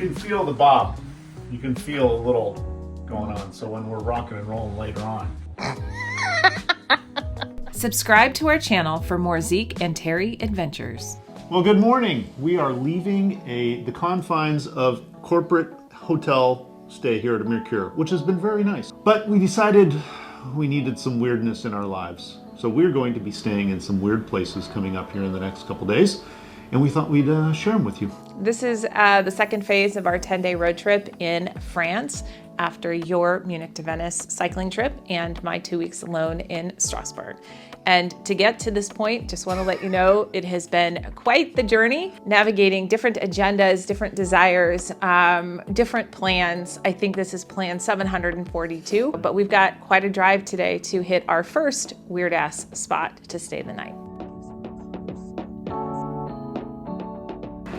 can feel the bob. You can feel a little going on. So when we're rocking and rolling later on. Subscribe to our channel for more Zeke and Terri adventures. Well, good morning. We are leaving the confines of corporate hotel stay here at Mercure, which has been very nice. But we decided we needed some weirdness in our lives. So we're going to be staying in some weird places coming up here in the next couple days. And we thought we'd share them with you. This is the second phase of our 10-day road trip in France after your Munich to Venice cycling trip and my 2 weeks alone in Strasbourg. And to get to this point, just want to let you know it has been quite the journey, navigating different agendas, different desires, different plans. I think this is plan 742, but we've got quite a drive today to hit our first weird ass spot to stay the night.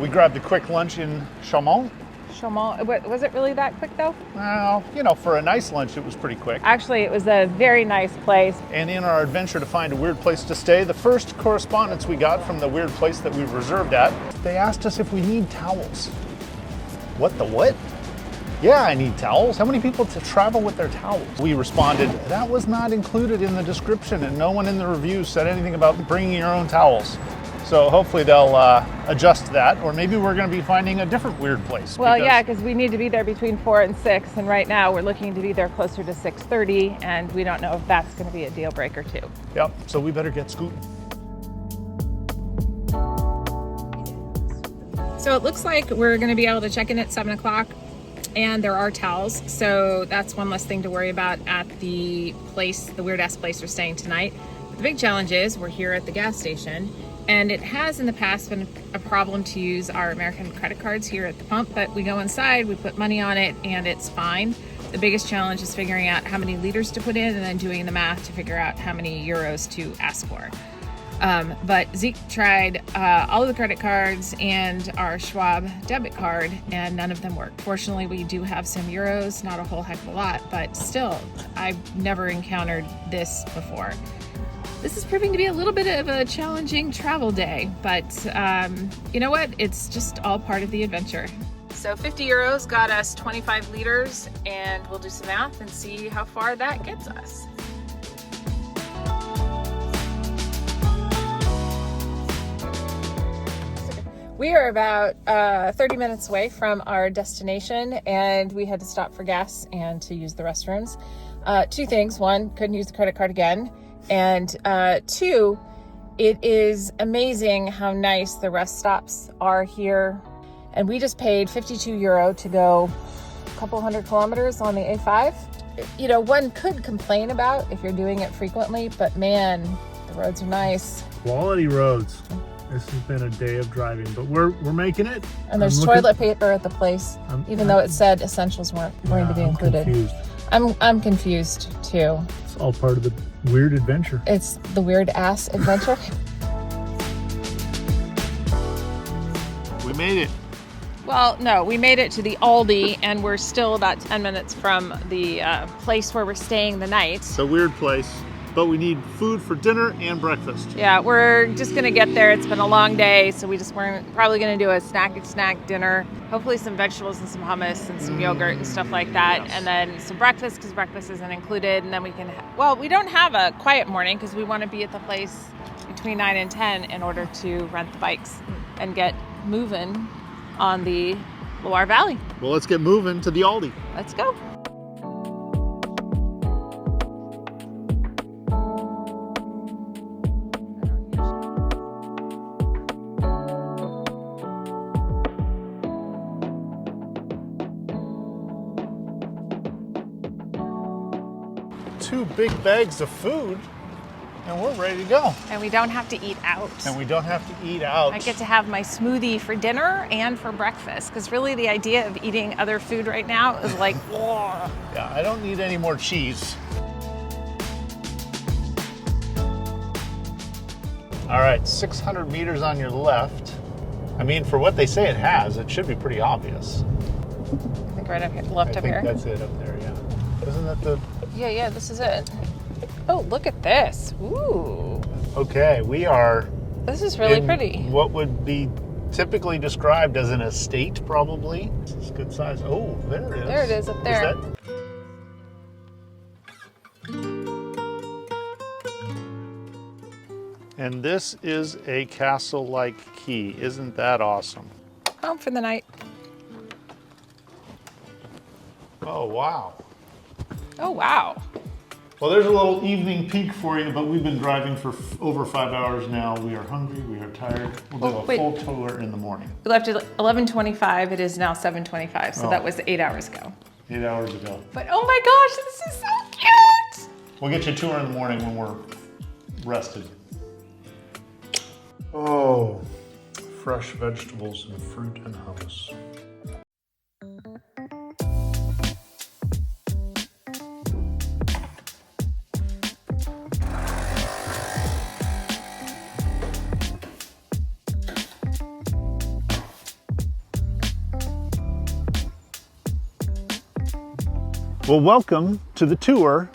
We grabbed a quick lunch in Chaumont. Chaumont, was it really that quick though? Well, you know, for a nice lunch, it was pretty quick. Actually, it was a very nice place. And in our adventure to find a weird place to stay, the first correspondence we got from the weird place that we reserved at, they asked us if we need towels. What the what? Yeah, I need towels. How many people to travel with their towels? We responded, that was not included in the description, and no one in the reviews said anything about bringing your own towels. So hopefully they'll adjust that, or maybe we're going to be finding a different weird place. Well, yeah, because we need to be there between 4 and 6, and right now we're looking to be there closer to 6:30, and we don't know if that's going to be a deal breaker too. Yep, so we better get scooting. So it looks like we're going to be able to check in at 7 o'clock, and there are towels, so that's one less thing to worry about at the place, the weird ass place we're staying tonight. But the big challenge is we're here at the gas station. And it has in the past been a problem to use our American credit cards here at the pump, but we go inside, we put money on it, and it's fine. The biggest challenge is figuring out how many liters to put in and then doing the math to figure out how many euros to ask for. But Zeke tried all of the credit cards and our Schwab debit card, and none of them worked. Fortunately, we do have some euros, not a whole heck of a lot, but still, I've never encountered this before. This is proving to be a little bit of a challenging travel day, but you know what? It's just all part of the adventure. So 50 euros got us 25 liters, and we'll do some math and see how far that gets us. We are about 30 minutes away from our destination, and we had to stop for gas and to use the restrooms. Two things. One, couldn't use the credit card again. And two, it is amazing how nice the rest stops are here. And we just paid 52 euro to go a couple hundred kilometers on the A5. You know, one could complain about if you're doing it frequently, but man, the roads are nice. Quality roads. This has been a day of driving, but we're making it. And there's toilet paper at the place, even though it said essentials weren't going to be included. Confused. I'm confused too. It's all part of the weird adventure. It's the weird ass adventure. We made it. Well, no, we made it to the Aldi, and we're still about 10 minutes from the place where we're staying the night. It's a weird place, but we need food for dinner and breakfast. Yeah, we're just gonna get there. It's been a long day, so we're probably gonna do a snack dinner. Hopefully some vegetables and some hummus and some yogurt and stuff like that. Yes. And then some breakfast, because breakfast isn't included. And then we can, we don't have a quiet morning because we want to be at the place between 9 and 10 in order to rent the bikes and get moving on the Loire Valley. Well, let's get moving to the Aldi. Let's go. Two big bags of food, and we're ready to go. And we don't have to eat out. And we don't have to eat out. I get to have my smoothie for dinner and for breakfast, because really the idea of eating other food right now is like, whoa. Yeah, I don't need any more cheese. All right, 600 meters on your left. I mean, for what they say it has, it should be pretty obvious. I think right up here, left up here. I think that's it up there, yeah. Isn't that the... Yeah, this is it. Oh, look at this. Ooh. Okay, we are... This is really in pretty. what would be typically described as an estate, probably. It's good size. Oh, there it is. There it is up there. And this is a castle-like key. Isn't that awesome? Home for the night. Oh, wow. Oh, wow. Well, there's a little evening peek for you, but we've been driving for over 5 hours now. We are hungry, we are tired. We'll do a full tour in the morning. We left at 11:25. It is now 7:25, so that was 8 hours ago. 8 hours ago. But oh my gosh, this is so cute! We'll get you a tour in the morning when we're rested. Oh, fresh vegetables and fruit and hummus. Well, welcome to the tour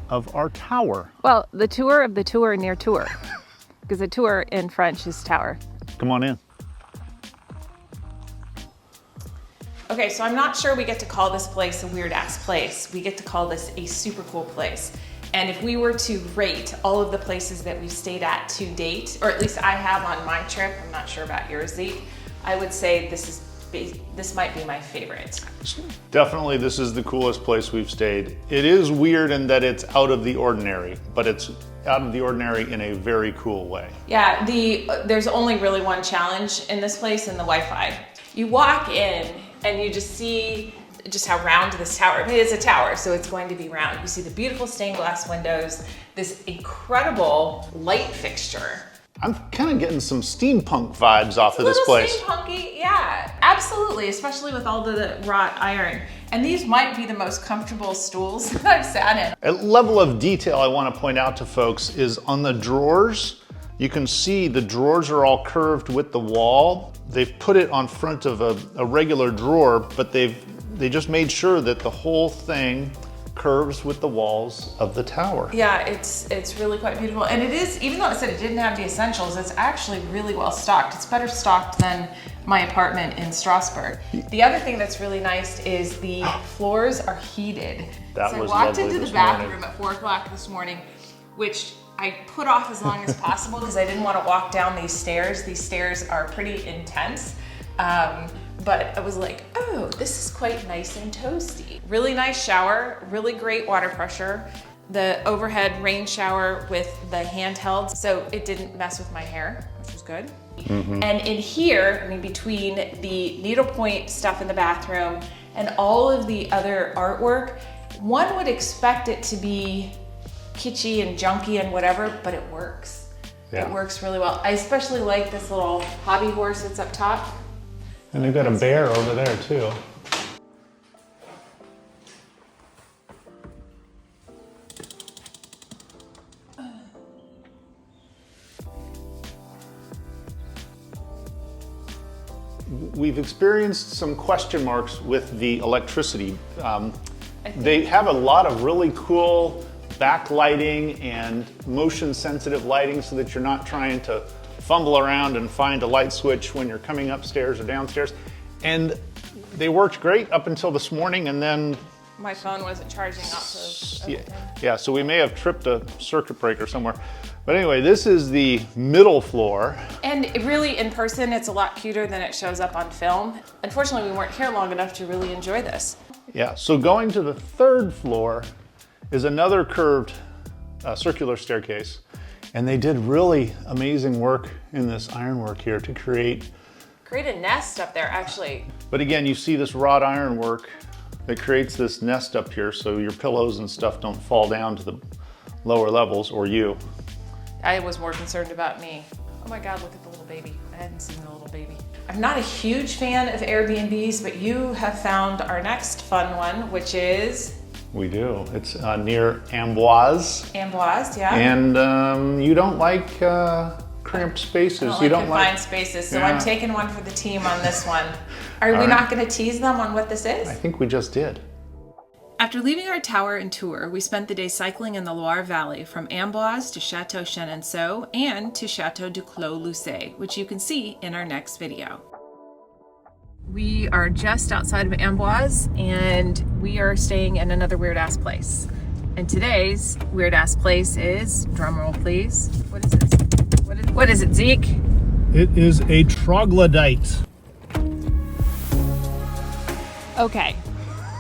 of our tower. Well, the tour of the tour near tour, because the tour in French is tower. Come on in. Okay, so I'm not sure we get to call this place a weird ass place. We get to call this a super cool place. And if we were to rate all of the places that we've stayed at to date, or at least I have on my trip, I'm not sure about yours, Zeke, I would say this might be my favorite. Definitely, this is the coolest place we've stayed. It is weird in that it's out of the ordinary, but it's out of the ordinary in a very cool way. Yeah, there's only really one challenge in this place, and the Wi-Fi. You walk in and you just see just how round this tower, I mean, it's a tower, so it's going to be round. You see the beautiful stained glass windows, this incredible light fixture. I'm kind of getting some steampunk vibes off of this place. Steampunky, yeah, absolutely, especially with all the wrought iron. And these might be the most comfortable stools that I've sat in. A level of detail I want to point out to folks is on the drawers. You can see the drawers are all curved with the wall. They've put it on front of a regular drawer, but they just made sure that the whole thing curves with the walls of the tower. Yeah, it's really quite beautiful. And it is, even though it said it didn't have the essentials, it's actually really well stocked. It's better stocked than my apartment in Strasbourg. The other thing that's really nice is the floors are heated. That so was I walked lovely into the bathroom at 4 o'clock this morning, which I put off as long as possible because I didn't want to walk down these stairs. These stairs are pretty intense. But I was like, oh, this is quite nice and toasty. Really nice shower, really great water pressure. The overhead rain shower with the handheld, so it didn't mess with my hair, which was good. Mm-hmm. And in here, I mean, between the needlepoint stuff in the bathroom and all of the other artwork, one would expect it to be kitschy and junky and whatever, but it works. Yeah. It works really well. I especially like this little hobby horse that's up top. And they've got a bear over there too. We've experienced some question marks with the electricity. They have a lot of really cool backlighting and motion sensitive lighting so that you're not trying to fumble around and find a light switch when you're coming upstairs or downstairs. And they worked great up until this morning, and then my phone wasn't charging off of yeah, so we may have tripped a circuit breaker somewhere. But anyway, this is the middle floor. And really, in person, it's a lot cuter than it shows up on film. Unfortunately, we weren't here long enough to really enjoy this. Yeah, so going to the third floor is another curved circular staircase. And they did really amazing work in this ironwork here to create a nest up there, actually. But again, you see this wrought iron work that creates this nest up here so your pillows and stuff don't fall down to the lower levels, or you. I was more concerned about me. Oh my God, look at the little baby. I hadn't seen the little baby. I'm not a huge fan of Airbnbs, but you have found our next fun one, which is? We do. It's near Amboise. Amboise, yeah. And you don't like cramped spaces. You don't like confined spaces, so yeah. I'm taking one for the team on this one. Are we not going to tease them on what this is? I think we just did. After leaving our tower and tour, we spent the day cycling in the Loire Valley from Amboise to Château Chenonceau and to Château du Clos-Lucé, which you can see in our next video. We are just outside of Amboise and we are staying in another weird ass place. And today's weird ass place is, drumroll please, what is it? What is it, Zeke? It is a troglodyte. Okay.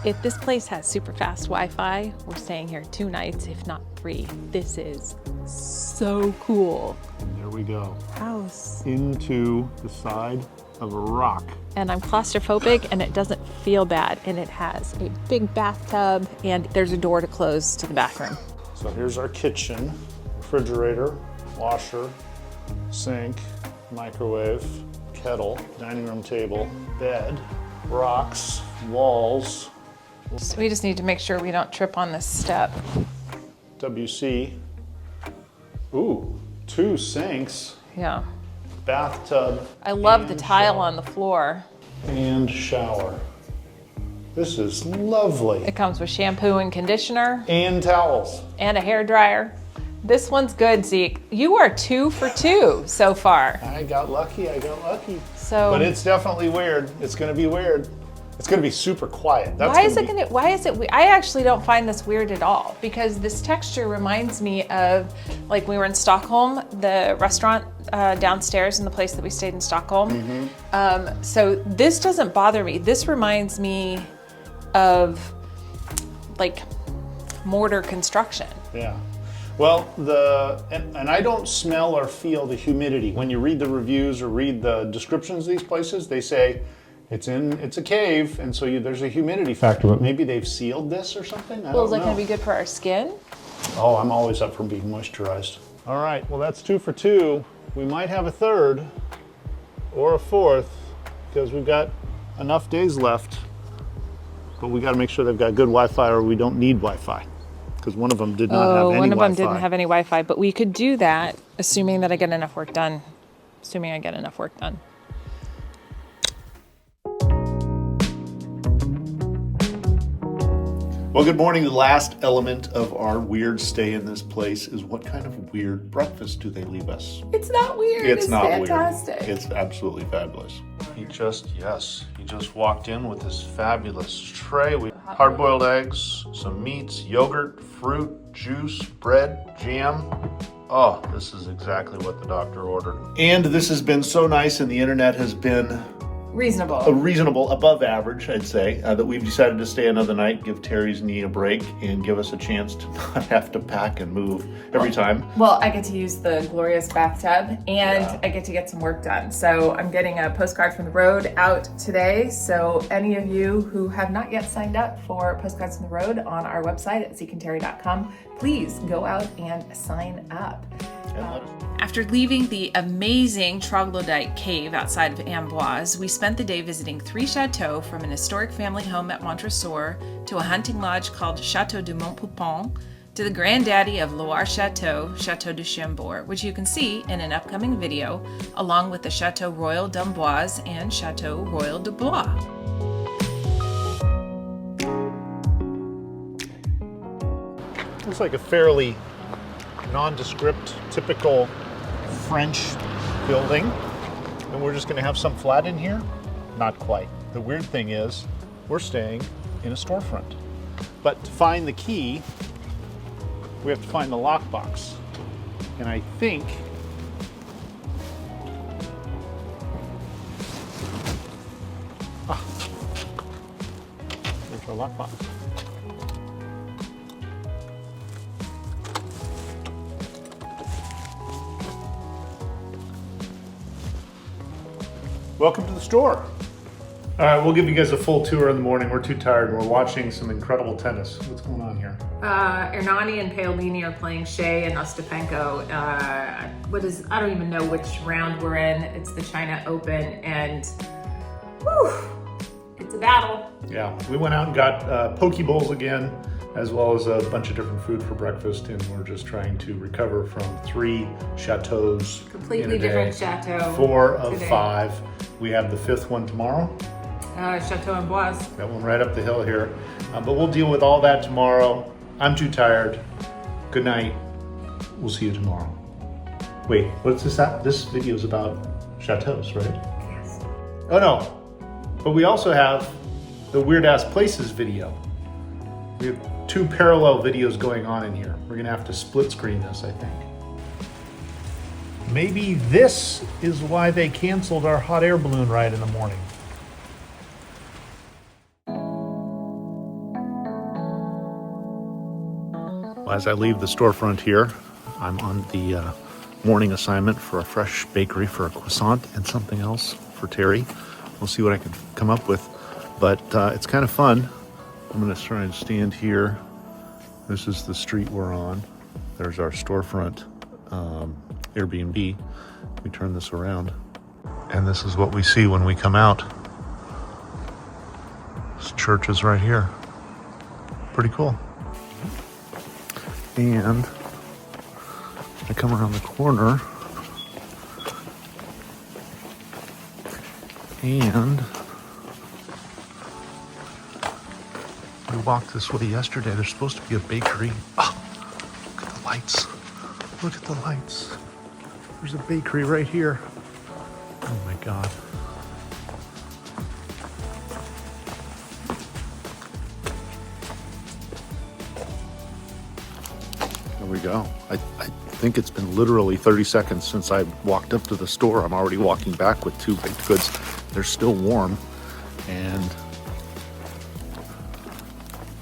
If this place has super fast Wi-Fi, we're staying here 2 nights, if not 3. This is so cool. There we go. House. Into the side of a rock. And I'm claustrophobic and it doesn't feel bad. And it has a big bathtub and there's a door to close to the bathroom. So here's our kitchen, refrigerator, washer, sink, microwave, kettle, dining room table, bed, rocks, walls. So we just need to make sure we don't trip on this step. WC. Ooh, 2 sinks. Yeah. Bathtub. I love the tile shower. on the floor. And shower. This is lovely. It comes with shampoo and conditioner. And towels. And a hair dryer. This one's good, Zeke. You are 2 for 2 so far. I got lucky. So, but it's definitely weird. It's gonna be weird. It's gonna be super quiet. Why is it I actually don't find this weird at all, because this texture reminds me of, like, we were in Stockholm, the restaurant downstairs in the place that we stayed in Stockholm. So this doesn't bother me. This reminds me of like mortar construction. Yeah. Well, and I don't smell or feel the humidity. When you read the reviews or read the descriptions of these places, they say it's a cave, and so there's a humidity factor, but maybe they've sealed this or something? I don't know. Is that going to be good for our skin? Oh, I'm always up for being moisturized. All right, well, that's 2 for 2. We might have a 3rd or a 4th because we've got enough days left, but we got to make sure they've got good Wi-Fi or we don't need Wi-Fi, because one of them did not have any Wi-Fi. One of them didn't have any Wi-Fi, but we could do that assuming that I get enough work done. Well, good morning. The last element of our weird stay in this place is what kind of weird breakfast do they leave us? It's not weird. It's not fantastic. Weird. It's absolutely fabulous. He just walked in with this fabulous tray. Hard-boiled eggs, some meats, yogurt, fruit, juice, bread, jam. Oh, this is exactly what the doctor ordered. And this has been so nice, and the internet has been reasonable, above average, I'd say, that we've decided to stay another night, give Terry's knee a break, and give us a chance to not have to pack and move every time. Well, I get to use the glorious bathtub, and I get to get some work done. So I'm getting a postcard from the road out today. So any of you who have not yet signed up for Postcards from the Road on our website at zekeandterri.com, please go out and sign up. After leaving the amazing troglodyte cave outside of Amboise, we spent the day visiting 3 chateaux, from an historic family home at Montresor to a hunting lodge called Château de Montpoupon to the granddaddy of Loire Château, Château de Chambord, which you can see in an upcoming video, along with the Château Royal d'Amboise and Château Royal de Blois. Looks like a fairly nondescript, typical French building, and we're just going to have some flat in here? Not quite. The weird thing is we're staying in a storefront, but to find the key we have to find the lockbox, and I think there's our lockbox. Welcome to the store. All right, we'll give you guys a full tour in the morning. We're too tired. We're watching some incredible tennis. What's going on here? Hernani and Paolini are playing Shea and Ostapenko. I don't even know which round we're in. It's the China Open, and whew, it's a battle. Yeah, we went out and got poke bowls again, as well as a bunch of different food for breakfast, and we're just trying to recover from 3 chateaus. Completely different chateau. 4 of today. 5. We have the 5th one tomorrow. Château Amboise. That one right up the hill here. But we'll deal with all that tomorrow. I'm too tired. Good night. We'll see you tomorrow. Wait, what's this at? This video is about chateaus, right? Yes. Oh no, but we also have the Weird Ass Places video. We have two parallel videos going on in here. We're gonna have to split screen this, I think. Maybe this is why they canceled our hot air balloon ride in the morning. As I leave the storefront here, I'm on the morning assignment for a fresh bakery for a croissant and something else for Terri. We'll see what I can come up with, but it's kind of fun. I'm gonna try and stand here. This is the street we're on. There's our storefront Airbnb. We turn this around, and this is what we see when we come out. This church is right here. Pretty cool. And I come around the corner and we walked this way yesterday. There's supposed to be a bakery. Oh, look at the lights. Look at the lights. There's a bakery right here. Oh my God. There we go. I think it's been literally 30 seconds since I walked up to the store. I'm already walking back with two baked goods. They're still warm, and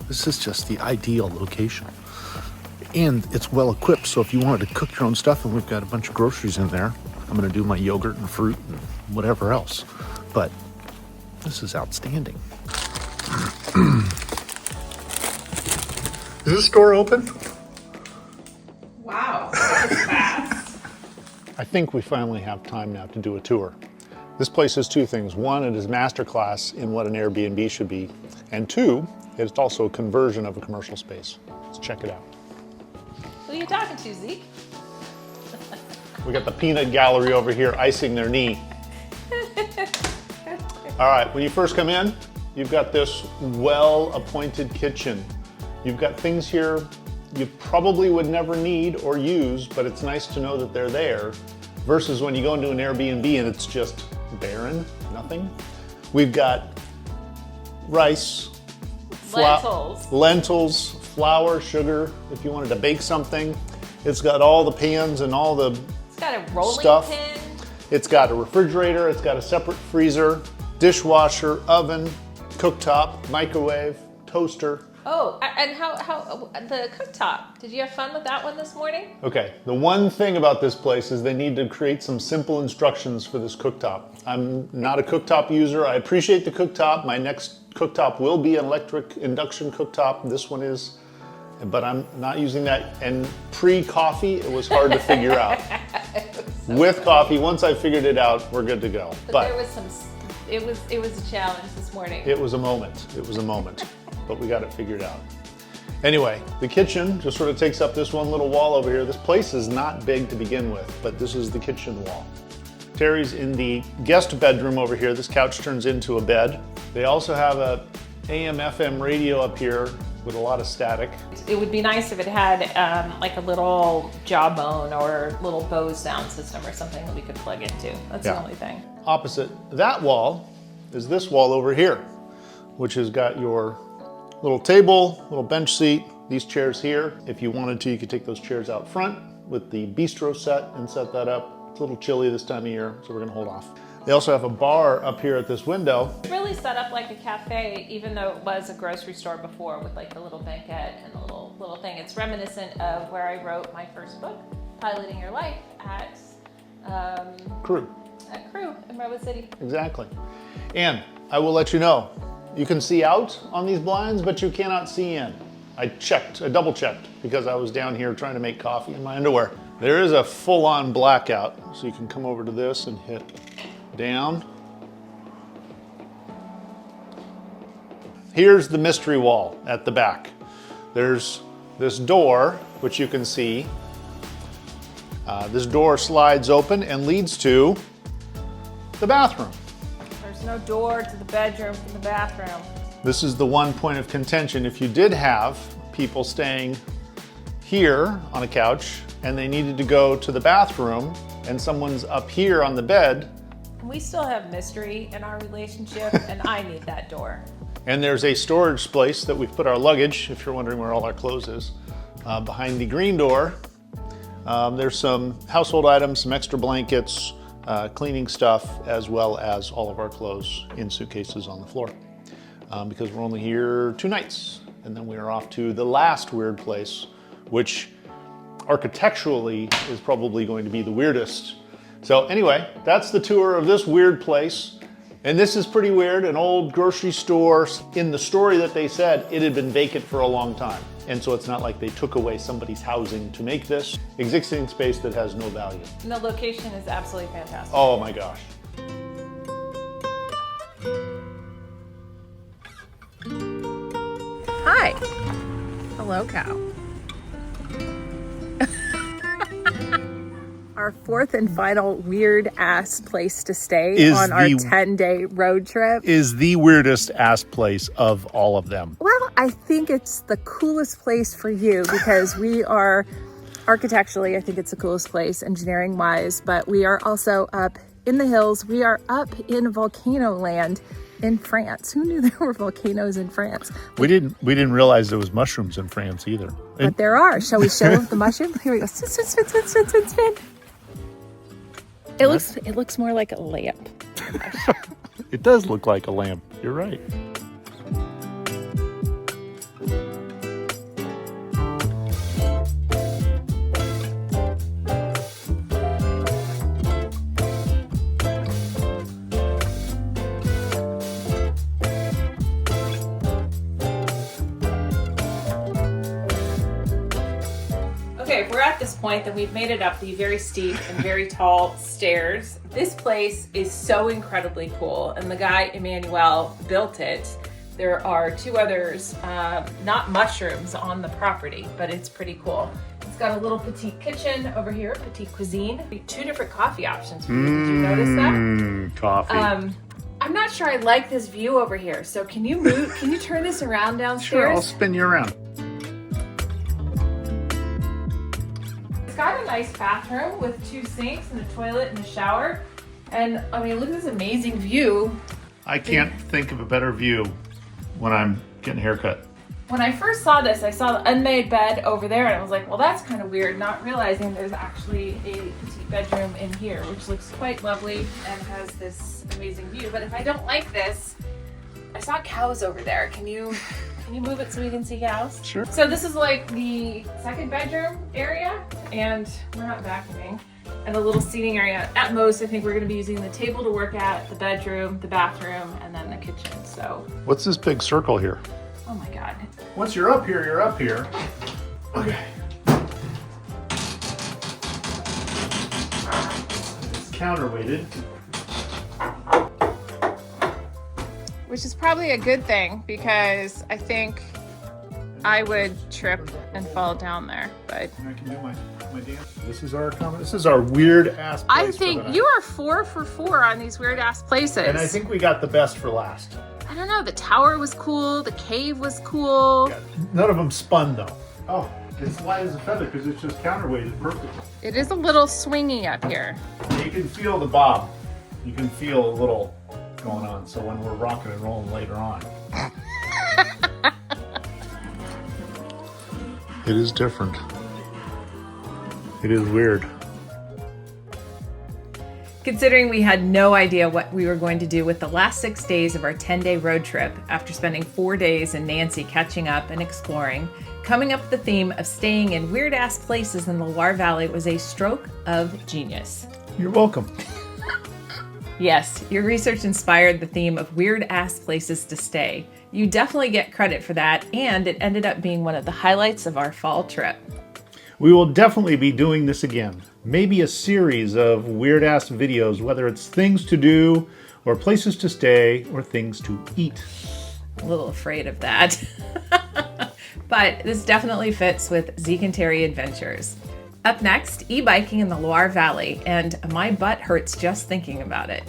this is just the ideal location. And it's well equipped, so if you wanted to cook your own stuff, and we've got a bunch of groceries in there, I'm gonna do my yogurt and fruit and whatever else. But this is outstanding. Is this store open? Wow, that was fast. I think we finally have time now to do a tour. This place is two things. One, it is masterclass in what an Airbnb should be. And two, it's also a conversion of a commercial space. Let's check it out. Who are you talking to, Zeke? We got the peanut gallery over here icing their knee. All right, when you first come in, you've got this well-appointed kitchen. You've got things here you probably would never need or use, but it's nice to know that they're there, versus when you go into an Airbnb and it's just barren, nothing. We've got rice, lentils, flour, sugar, if you wanted to bake something. It's got all the pans and all the It's got a rolling stuff. pin. It's got a refrigerator, it's got a separate freezer, dishwasher, oven, cooktop, microwave, toaster. Oh, and how the cooktop? Did you have fun with that one this morning? Okay, the one thing about this place is they need to create some simple instructions for this cooktop. I'm not a cooktop user. I appreciate the cooktop. My next cooktop will be an electric induction cooktop. This one is, but I'm not using that. And pre-coffee, it was hard to figure out. With coffee, once I figured it out, we're good to go. But there was some, it was a challenge this morning. It was a moment. It was a moment. But we got it figured out. Anyway, the kitchen just sort of takes up this one little wall over here. This place is not big to begin with, but this is the kitchen wall. Terry's in the guest bedroom over here. This couch turns into a bed. They also have a AM/FM radio up here with a lot of static. It would be nice if it had like a little jawbone or little Bose sound system or something that we could plug into. That's the only thing. Opposite that wall is this wall over here, which has got your little table, little bench seat, these chairs here. If you wanted to, you could take those chairs out front with the bistro set and set that up. It's a little chilly this time of year, so we're gonna hold off. They also have a bar up here at this window. It's really set up like a cafe, even though it was a grocery store before with like the little banquette and the little thing. It's reminiscent of where I wrote my first book, Piloting Your Life, at Crew. At Crew in Redwood City. Exactly. And I will let you know, you can see out on these blinds, but you cannot see in. I double checked because I was down here trying to make coffee in my underwear. There is a full-on blackout, so you can come over to this and hit down. Here's the mystery wall at the back. There's this door, which you can see. This door slides open and leads to the bathroom. First There's no door to the bedroom from the bathroom. This is the one point of contention. If you did have people staying here on a couch and they needed to go to the bathroom and someone's up here on the bed. We still have mystery in our relationship and I need that door. And there's a storage space that we've put our luggage, if you're wondering where all our clothes is, behind the green door. There's some household items, some extra blankets, cleaning stuff, as well as all of our clothes in suitcases on the floor. Because we're only here 2 nights, and then we are off to the last weird place, which architecturally is probably going to be the weirdest. So anyway, that's the tour of this weird place. And this is pretty weird, an old grocery store. In the story that they said, it had been vacant for a long time. And so it's not like they took away somebody's housing to make this existing space that has no value. And the location is absolutely fantastic. Oh my gosh. Hi. Hello, cow. Our fourth and final weird ass place to stay on our 10-day road trip is the weirdest ass place of all of them. Well, I think it's the coolest place for you because we are architecturally, I think it's the coolest place engineering wise, but we are also up in the hills. We are up in volcano land in France. Who knew there were volcanoes in France? We didn't realize there was mushrooms in France either. But there are. Shall we show the mushroom? Here we go. Spin, spin, spin, spin, spin, spin. It looks more like a lamp. It does look like a lamp. You're right. Okay, if we're at this point, then we've made it up the very steep and very tall stairs. This place is so incredibly cool, and the guy, Emmanuel, built it. There are 2 others, not mushrooms on the property, but it's pretty cool. It's got a little petite kitchen over here, petite cuisine. 2 different coffee options for you. Did you notice that? Coffee. I'm not sure I like this view over here, so can you move? Can you turn this around downstairs? Sure, I'll spin you around. It's got a nice bathroom with 2 sinks and a toilet and a shower. And I mean, look at this amazing view. I can't think of a better view when I'm getting a haircut. When I first saw this, I saw the unmade bed over there and I was like, well, that's kind of weird, not realizing there's actually a petite bedroom in here, which looks quite lovely and has this amazing view. But if I don't like this, I saw cows over there. Can you move it so we can see cows? Sure. So this is like the 2nd bedroom area, and we're not vacuuming, and a little seating area. At most, I think we're gonna be using the table to work at, the bedroom, the bathroom, and then the kitchen, so. What's this big circle here? Oh my God. Once you're up here, you're up here. Okay. It's counterweighted. Which is probably a good thing because I think I would trip and fall down there, but. And I can do my dance. This is our weird ass place. I think you are 4 for 4 on these weird ass places. And I think we got the best for last. I don't know, the tower was cool, the cave was cool. Yeah, none of them spun though. Oh, it's light as a feather because it's just counterweighted perfectly. It is a little swingy up here. You can feel the bob. You can feel a little going on. So when we're rocking and rolling later on. It is different. It is weird. Considering we had no idea what we were going to do with the last 6 days of our 10-day road trip, after spending 4 days in Nancy catching up and exploring, coming up with the theme of staying in weird-ass places in the Loire Valley was a stroke of genius. You're welcome. Yes, your research inspired the theme of weird-ass places to stay. You definitely get credit for that, and it ended up being one of the highlights of our fall trip. We will definitely be doing this again. Maybe a series of weird-ass videos, whether it's things to do, or places to stay, or things to eat. A little afraid of that. But this definitely fits with Zeke and Terri adventures. Up next, e-biking in the Loire Valley, and my butt hurts just thinking about it.